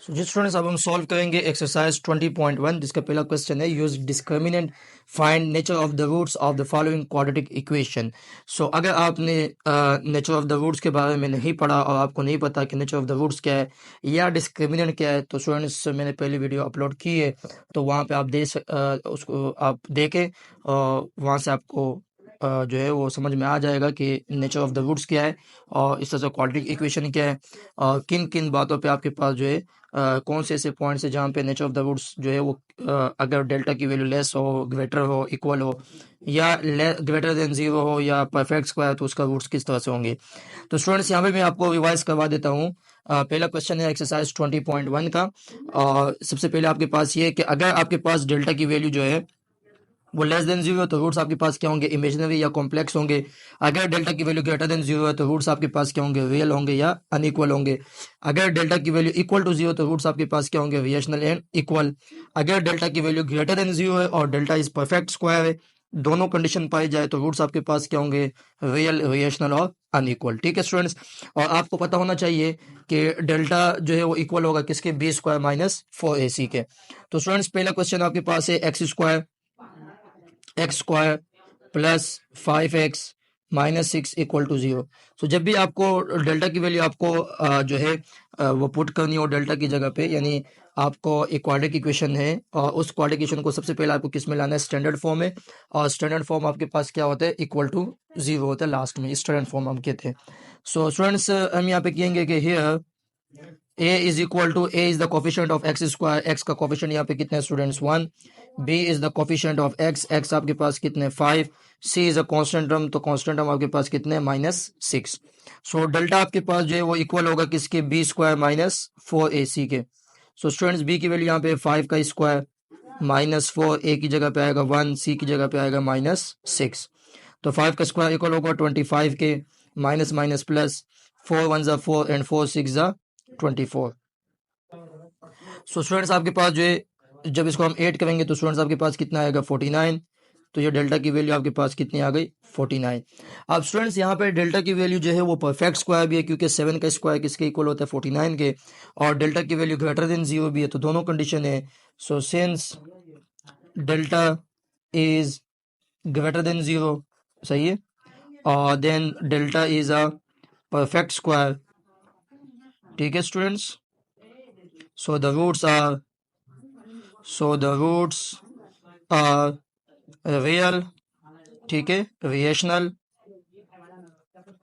जी students, अब हम solve करेंगे एक्सरसाइज 20.1 जिसका पहला क्वेश्चन है use discriminant find nature of the roots of the following quadratic equation. So अगर आपने नेचर ऑफ द रूट्स के बारे में नहीं पढ़ा और आपको नहीं पता कि नेचर ऑफ द रूट्स क्या है या डिस्क्रिमिनेंट क्या है, तो स्टूडेंट्स मैंने पहली वीडियो अपलोड की है, तो वहाँ पे आप उसको आप देखें और वहाँ से आपको जो है वो समझ में आ जाएगा कि नेचर ऑफ द रूट्स क्या है और इस तरह से क्वाड्रेटिक इक्वेशन क्या है और किन किन बातों पे आपके पास जो है कौन से ऐसे पॉइंट्स है जहाँ पे नेचर ऑफ द रूट्स जो है वो अगर डेल्टा की वैल्यू लेस हो, ग्रेटर हो, इक्वल हो या ग्रेटर देन जीरो हो या परफेक्ट स्क्वायर, तो उसका रूट्स किस तरह से होंगे। तो स्टूडेंट्स यहाँ पे मैं आपको रिवाइज करवा देता हूँ। पहला क्वेश्चन है एक्सरसाइज 20.1 का। और सबसे पहले आपके पास ये है कि अगर आपके पास डेल्टा की वैल्यू जो है वो लेस देन जीरो है तो रूट्स आपके पास क्या होंगे, इमेजिनरी या कॉम्प्लेक्स होंगे। अगर डेल्टा की वैल्यू ग्रेटर देन जीरो है तो रूट्स आपके पास क्या होंगे, रियल होंगे या अनइक्वल होंगे। अगर डेल्टा की वैल्यू इक्वल टू जीरो तो रूट्स आपके पास क्या होंगे, रिएशनल एंड इक्वल। अगर डेल्टा की वैल्यू ग्रेटर देन जीरो है और डेल्टा इज परफेक्ट स्क्वायर है, दोनों कंडीशन पाई जाए तो रूट्स आपके पास क्या होंगे, रियल, रिएशनल और अनइक्वल। ठीक है स्टूडेंट्स, और आपको पता होना चाहिए कि डेल्टा जो है वो इक्वल होगा किसके, बी स्क्वायर माइनस 4ac के। तो स्टूडेंट्स पहला क्वेश्चन आपके पास है x square plus 5x minus 6 equal to zero. So जब भी आपको डेल्टा की वैल्यू आपको जो है वो पुट करनी हो डेल्टा की जगह पे, यानी आपको एक क्वाड्रेटिक इक्वेशन है और उस क्वाड्रेटिक इक्वेशन को सबसे पहले आपको किस में लाना है, स्टैंडर्ड फॉर्म में। और स्टैंडर्ड फॉर्म आपके पास क्या होता है, इक्वल टू जीरो होता है लास्ट में, स्टैंडर्ड फॉर्म हम कहते हैं। सो स्टूडेंट्स हम यहाँ पे कहेंगे कि here a is equal to, a is the coefficient of x square, x का कोफिशिएंट यहाँ पे कितना है students 1। b is the coefficient of x, x आपके पास कितने 5। c is a constant term, तो कांस्टेंट टर्म आपके पास कितने -6। सो डेल्टा आपके पास जो है वो इक्वल होगा किसके, बी स्क्वायर माइनस 4ac के। सो स्टूडेंट्स b की वैल्यू यहाँ पे 5 का स्क्वायर -4, a की जगह पे आएगा 1, c की जगह पे आएगा -6। तो 5 का स्क्वायर इक्वल होगा 25 के, माइनस माइनस प्लस, 4 1 जा 4 एंड 4 6 जा 24। सो स्टूडेंट्स आपके पास जो है जब इसको हम ऐड करेंगे तो स्टूडेंट्स आपके पास कितना आएगा 49। तो ये डेल्टा की वैल्यू आपके पास कितनी आ गई, 49। अब स्टूडेंट्स यहाँ पे डेल्टा की वैल्यू जो है वो परफेक्ट स्क्वायर भी है, क्योंकि 7 का स्क्वायर किसके इक्वल होता है, 49 के। और डेल्टा की वैल्यू ग्रेटर देन जीरो भी है, तो दोनों कंडीशन है। So since delta is greater than zero, सही है, और then delta is a perfect square. ठीक है students, so the roots are real, ठीक है, रिएशनल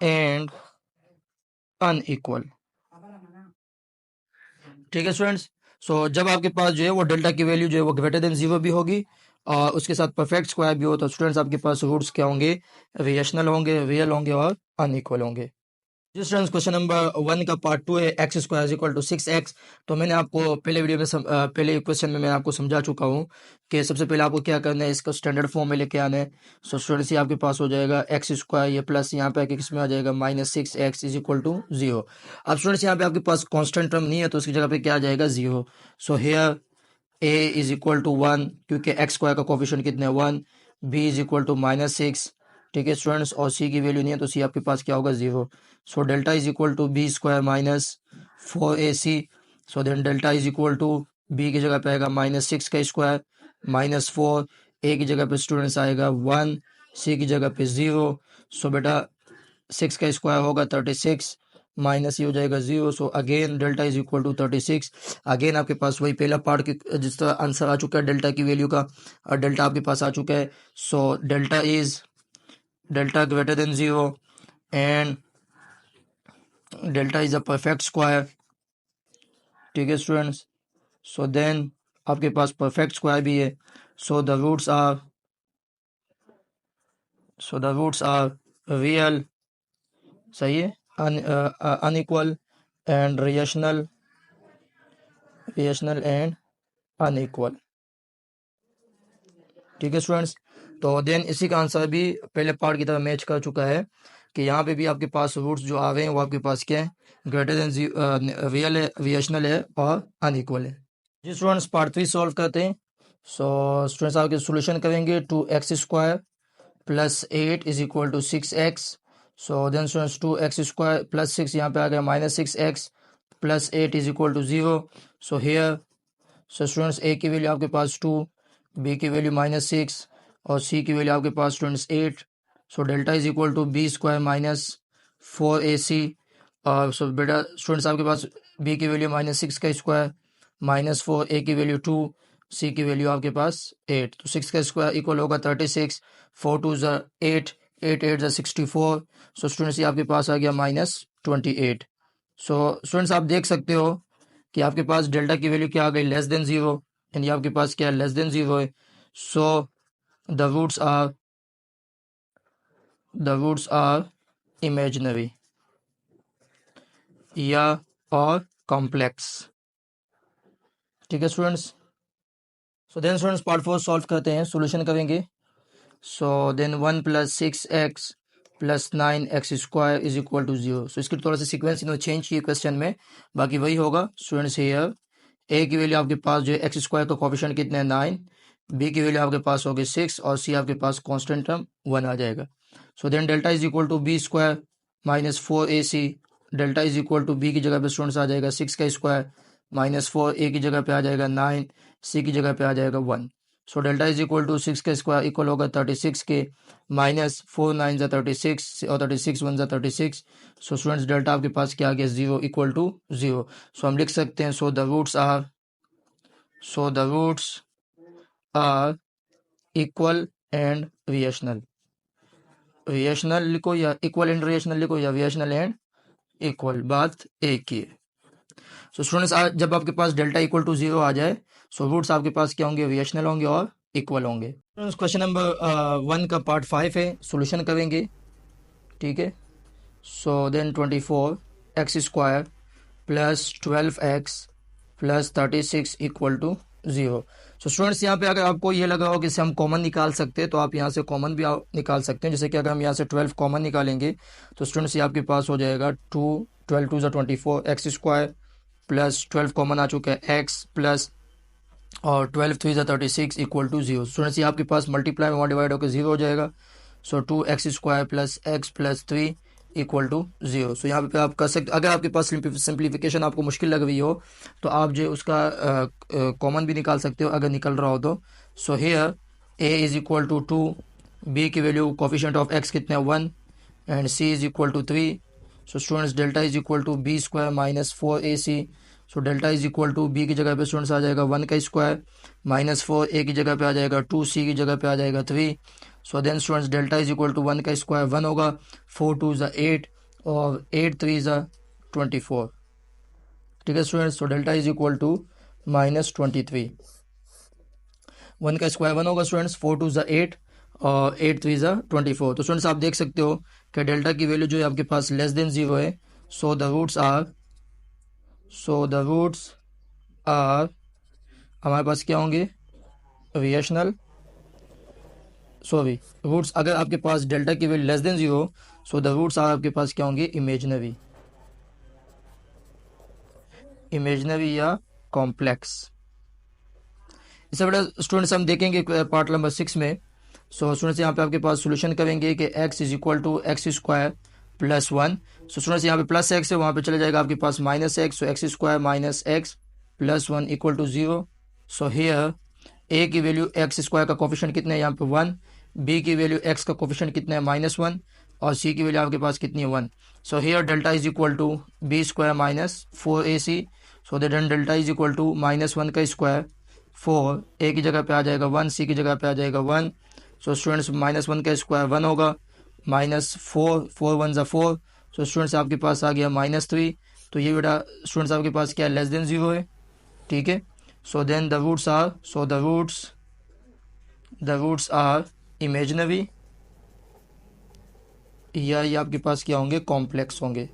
एंड अनइक्वल। ठीक है स्टूडेंट्स, सो जब आपके पास जो है वो डेल्टा की वैल्यू जो है वो ग्रेटर देन जीरो भी होगी और उसके साथ परफेक्ट स्क्वायर भी हो, तो स्टूडेंट्स आपके पास रूट्स क्या होंगे, रिएशनल होंगे, रियल होंगे और अनइक्वल होंगे। जी स्टूडेंट्स, क्वेश्चन नंबर 1 का पार्ट 2 है x square is equal to 6x। तो मैंने आपको पहले वीडियो में पहले क्वेश्चन में मैं आपको समझा चुका हूँ कि सबसे पहले आपको क्या करना है, इसको स्टैंडर्ड फॉर्म में लेके आना है। सो स्टूडेंट्स ये आपके पास हो जाएगा एक्स स्क्वायर, ये प्लस यहाँ पे आके किस में आ जाएगा -6x is equal to zero. अब स्टूडेंट्स यहाँ पे आपके पास कॉन्स्टेंट टर्म नहीं है तो उसकी जगह पे क्या आ जाएगा, zero. So here a is equal to 1, क्योंकि एक्स स्क्वायर का कोफिशिएंट कितना है 1। b इज इक्वल टू -6, ठीक है स्टूडेंट्स, और c की वैल्यू नहीं है तो c आपके पास क्या होगा, zero. So delta is equal to b square minus 4ac। So then delta is equal to b की जगह पे आएगा -6 का स्क्वायर -4, a की जगह पे स्टूडेंट्स आएगा 1, c की जगह पे जीरो। सो बेटा 6 का स्क्वायर होगा 36 माइनस ये हो जाएगा zero. So again delta is equal to 36। Again आपके पास वही पहला पार्ट के जिस तरह आंसर आ चुका है डेल्टा की वैल्यू का, और डेल्टा आपके पास आ चुका है। So delta greater than zero and delta is a perfect square. ठीक है स्टूडेंट्स, सो देन आपके पास परफेक्ट स्क्वायर भी है। So the roots are real, सही है, unequal and rational and unequal. ठीक है स्टूडेंट्स, तो देन इसी का आंसर भी पहले पार्ट की तरह मैच कर चुका है कि यहाँ पे भी आपके पास रूट्स जो आ रहे हैं वो आपके पास क्या है, ग्रेटर देन रियल है, रिएशनल है और अनइक्वल है। जी स्टूडेंट्स, पार्ट 3 सॉल्व करते हैं। सो स्टूडेंट्स आपके सोल्यूशन करेंगे, 2x square plus 8 is equal to 6x। So then students 2x square plus 6 यहाँ पे आ गया -6x plus 8 is equal to 0. So here, so students a की वैल्यू आपके पास 2, बी की वैल्यू -6 और सी की वैल्यू आपके पास students 8. So delta is equal to b square minus 4ac. और सो बेटा स्टूडेंट्स आपके पास बी की वैल्यू -6 का स्क्वायर -4, ए की वैल्यू 2, सी की वैल्यू आपके पास 8. तो 6 का स्क्वायर इक्वल होगा 36, 4 2 ज़ा 8, 8 8 ज़ा 64. सो स्टूडेंट्स ये आपके पास आ गया -28. सो स्टूडेंट्स आप देख सकते हो कि आपके पास डेल्टा की वैल्यू क्या आ गई, लेस देन 0. यानी आपके पास क्या है, लेस देन 0 है. So the roots are imaginary या और कॉम्प्लेक्स. ठीक है students. So then students part 4 solve करते हैं, सॉल्यूशन करेंगे. So then 1 + 6x + 9x square is equal to 0. So इसकी थोड़ा सा सीक्वेंस इन्होंने चेंज किया क्वेश्चन में, बाकी वही होगा स्टूडेंट्स. हियर ए की वैल्यू आपके पास जो है एक्स स्क्वायर का कोफिशिएंट कितना है 9, बी की वैल्यू आपके पास होगी 6 और सी आपके पास कांस्टेंट टर्म 1 आ जाएगा. So then delta is equal to b square -4ac. Delta is equal to B की जगह पे स्टूडेंट्स आ जाएगा 6 का स्क्वायर -4, ए की जगह पे आ जाएगा 9, सी की जगह पे आ जाएगा 1. So delta is equal to 6 का स्क्वायर इक्वल होगा 36 के, -4 9 ज़ा 36 और 36 1 ज़ा 36. सो स्टूडेंट्स डेल्टा आपके पास क्या आ गया, 0 इक्वल टू 0. सो हम लिख सकते हैं so the roots are equal and rational. Rational लिखो या इक्वल एंड रिएशनल लिखो या रिएशनल एंड इक्वल, बात एक ही है. सो स्टूडेंट्स जब आपके पास डेल्टा इक्वल टू 0 आ जाए, सो रूट्स आपके पास क्या होंगे, रिएशनल होंगे और इक्वल होंगे. क्वेश्चन नंबर 1 का पार्ट 5 है, सॉल्यूशन करेंगे. ठीक है. So then 24x square plus 12x plus 36 equal to 0. So students यहाँ पे अगर आपको ये लगा हो कि इसे हम कॉमन निकाल सकते हैं, तो आप यहाँ से कॉमन भी निकाल सकते हैं. जैसे कि अगर हम यहाँ से 12 कॉमन निकालेंगे तो स्टूडेंट्स ये आपके पास हो जाएगा 12 2 ज़ा 24 एक्स स्क्वायर प्लस 12 कॉमन आ चुका है एक्स प्लस और 12 3 ज़ा 36 इक्वल टू 0. स्टूडेंट्स ये आपके पास मल्टीप्लाई में डिवाइड होकर 0 हो जाएगा. So 2x square plus x plus 3 equal to 0. So यहाँ पे आप कर सकते, अगर आपके पास सिंप्लीफिकेशन आपको मुश्किल लग रही हो तो आप जो उसका कॉमन भी निकाल सकते हो अगर निकल रहा हो तो. So here a is equal to 2, b की वैल्यू कोफिशिएंट ऑफ x कितना है 1 and c is equal to 3. So students delta is equal to b square -4ac. So delta is equal to B की जगह पे students आ जाएगा 1 का square -4, ए की जगह पे आ जाएगा 2, सी की जगह पे आ जाएगा 3. So then students delta is equal to 1 का स्क्वायर 1 होगा, 4 2 ज़ा 8 और 8 3 ज़ा 24. ठीक है students. So delta is equal to -23. 1 का स्क्वायर 1 होगा स्टूडेंट्स, 4 2 ज़ा 8 और 8 3 ज़ा 24. तो स्टूडेंट्स आप देख सकते हो कि डेल्टा की वैल्यू जो है आपके पास लेस देन 0 है. सो द रूट्स आर हमारे पास क्या होंगे, रिएशनल. रूट्स अगर आपके पास डेल्टा की value less than 0, so the roots are आपके पास क्या होंगे, इमेजिनरी या कॉम्प्लेक्स. इससे बड़ा स्टूडेंट्स हम देखेंगे पार्ट नंबर 6 में. सो स्टूडेंट्स यहाँ पे आपके पास सॉल्यूशन करेंगे कि x is equal to x square plus 1. So students यहाँ पे प्लस x है, वहाँ पे चले जाएगा आपके पास -x. So x square minus x plus 1 equal to 0. So here a की वैल्यू एक्स स्क्वायर का कोफिशिएंट कितना है यहाँ पे 1, b की वैल्यू x का कोफिशिएंट कितना है -1 और c की वैल्यू आपके पास कितनी है 1. So here delta is equal to b square -4ac. So then delta is equal to -1 का स्क्वायर 4, ए की जगह पे आ जाएगा 1, सी की जगह पे आ जाएगा 1. सो स्टूडेंट्स -1 का स्क्वायर 1 होगा, -4 4 1 ज़ा 4. सो स्टूडेंट्स आपके पास आ गया -3. तो ये बेटा स्टूडेंट्स आपके पास क्या है, लेस देन 0 है. ठीक है. So then the roots are imaginary या ये आपके पास क्या होंगे, कॉम्प्लेक्स होंगे.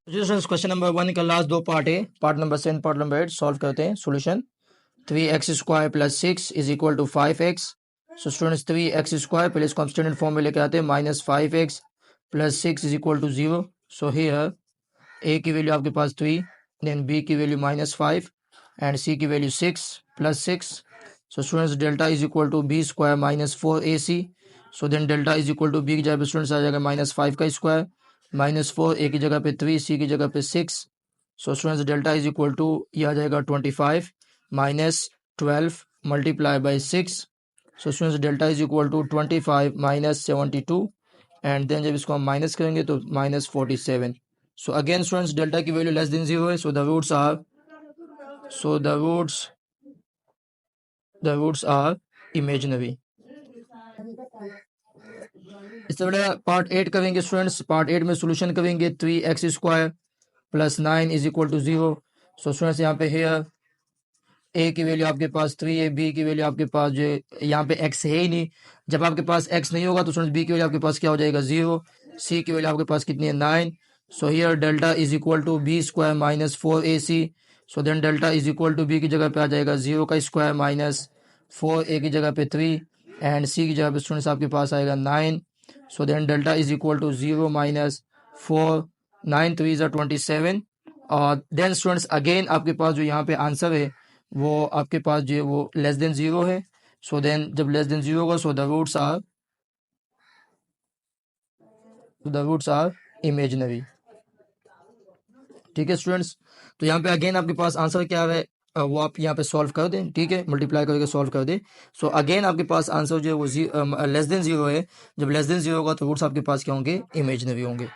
क्वेश्चन नंबर 1 का लास्ट 2 पार्ट है, part number 7 part number 8 solve करते हैं. Solution 3x square plus 6 is equal to 5x. So students 3x square पहले इसको हम स्टैंडर्ड फॉर्म में लेके आते हैं, -5x plus 6 is equal to 0. So here a की वैल्यू आपके पास 3, देन b की वैल्यू -5 एंड c की value 6 plus 6. So students delta is equal to b square -4ac. So then delta is equal to B की जगह students आ जाएगा -5 का square -4 ए की जगह पे 3, सी की जगह पे 6। So students delta is equal to ये आ जाएगा 25 minus 12 multiply by 6। So students delta is equal to 25 minus 72 and then जब इसको हम माइनस करेंगे तो -47। सो अगेन स्टूडेंट्स डेल्टा की वैल्यू लेस देन 0 है, so the roots are imaginary. इससे बड़ा पार्ट 8 करेंगे स्टूडेंट्स। पार्ट 8 में सोल्यूशन करेंगे 3x² plus 9 is equal to 0। So students यहाँ पे है ए की वैल्यू आपके पास 3 है, बी की वैल्यू आपके पास जो यहाँ पे x है ही नहीं। जब आपके पास x नहीं होगा तो स्टूडेंट्स बी की वैल्यू आपके पास क्या हो जाएगा 0। सी की वैल्यू आपके पास कितनी है 9। So here delta is equal to b² minus 4ac। So then delta is equal to B की जगह पे आ जाएगा 0 का स्क्वायर माइनस 4a की जगह पे 3 एंड सी की जगह पे स्टूडेंट्स आपके पास आएगा 9। So then delta is equal to 0 minus 4, 9 3 ज़ा 27। और देन स्टूडेंट्स अगेन आपके पास जो यहाँ पे आंसर है वो आपके पास जो है वो लेस देन 0 है। सो देन जब लेस देन 0 होगा so the roots are imaginary. ठीक है स्टूडेंट्स, तो यहाँ पे अगेन आपके पास आंसर क्या है वो आप यहाँ पे सॉल्व कर दें। ठीक है, मल्टीप्लाई करके सॉल्व कर दें। सो अगेन आपके पास आंसर जो है वो लेस देन 0 है। जब लेस देन 0 होगा तो रूट्स आपके पास क्या होंगे इमेजिनरी होंगे।